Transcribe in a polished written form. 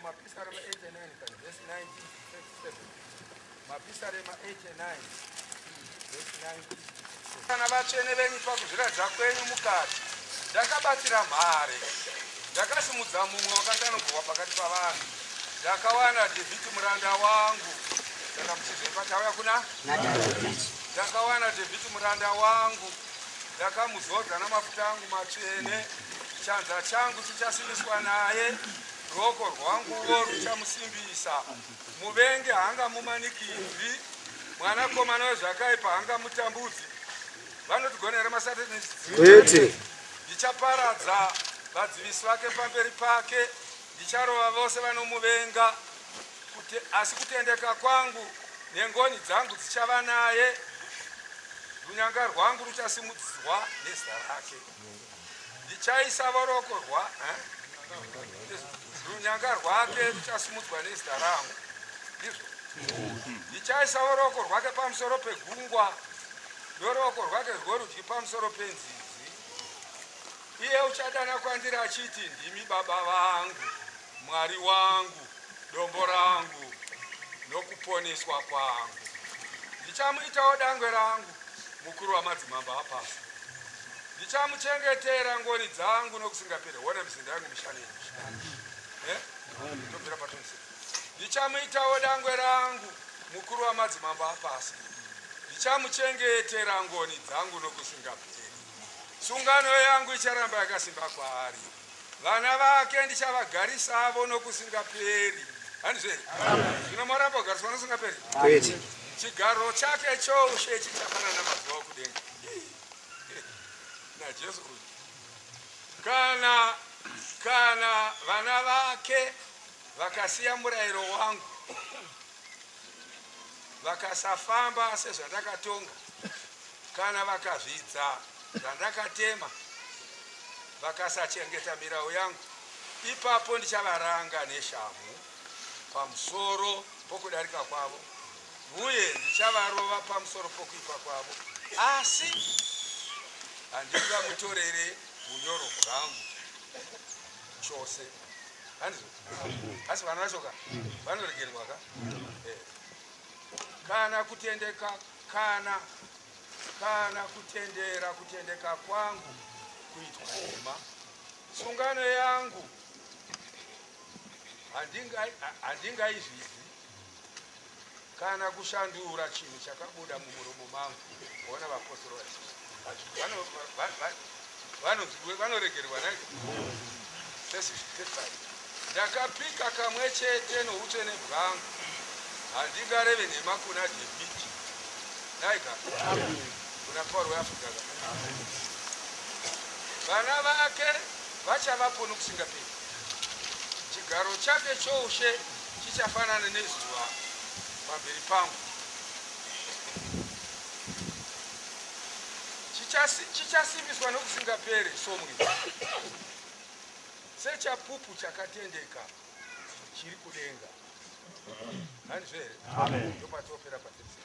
mapisarema 89 kana verse 1937 mapisarema 89 verse 19 kana vatsvene venyu pakuzviradza kwenyu mukati ndakabatira mhare ndakasimudza mumwe wakatanogwa pakati pavanhu ndakawana David muranda wangu saka muchizemba tauya kuna ndakawana David muranda wangu ndakamuzodza namafuta angu matsvene chanza changu chichasimbiswa naye ruoko rwanguwo ruchamusimbisa muvengi haangamumanikidzi mwanakomana wezvakaipa haangamutambudzi vanotigonera masatani ndichaparadza vadzivisi vake pamberi pake ndicharova vose vanomuvenga asi kutendeka kwangu nengoni dzangu dzichava naye runyanga rwangu ruchasimudzwa nezita rake ndichaisa voroko runyanga rwake ruchasimudzwa nezita rangu ndizvo ndichaisa voroko rwake pamusoro pegungwa noroko rwake rworudyi pamusoro penzizi iye uchadana kwandiri achiti ndimi baba vangu mwari wangu dombo rangu nokuponeswa kwangu ndichamuitawo dangwe rangu mukuru wamadzimamba apasi ndichamuchengetera ngoni dzangu nokusingaperi wona mizinda yangu mishani topera patonse ndichamuitawo dangwe rangu mukuru wamadzimamba apasi ndichamuchengetera ngoni dzangu nokusingaperi sungano yangu icharamba yakasimba kwaari vana vake ndichavagarisavo nokusingaperi handizveri zvinomoramba kugariswa nokusingaperi chigaro chake choushe chichafanana namazuva okudenga najesu uyu kana vana vake vakasiya murayiro wangu vakasafamba sezvandakatonga kana vakazvidza zvandakatema vakasachengeta mirau yangu ipapo ndichavaranga neshamu pamusoro pokudarika kwavo uye ndichavarova pamusoro pokuipa kwavo asi handingamutorere unyoro bwangu chose handizvo asi vana vacho vanoregerwa kana kutendeka kana kutendeka kwangu kuitwa uma sungano yangu handingaizvidzi kana kushandura chinhu chakabuda mumuromo mangu kuona vapostori vanoregerwa ndakapika kamwe chete noutsvene bwangu handingareve nhema kuna David naika kuna Paul weAfrica vana vake vachavapo nokusingaperi chigaro chake choushe chichafanana nezuva pamberi pangu chichasimbiswa nokusingaperi somwe sechapupu chakatendeka chiri kudenga handizvere ndopatopera patese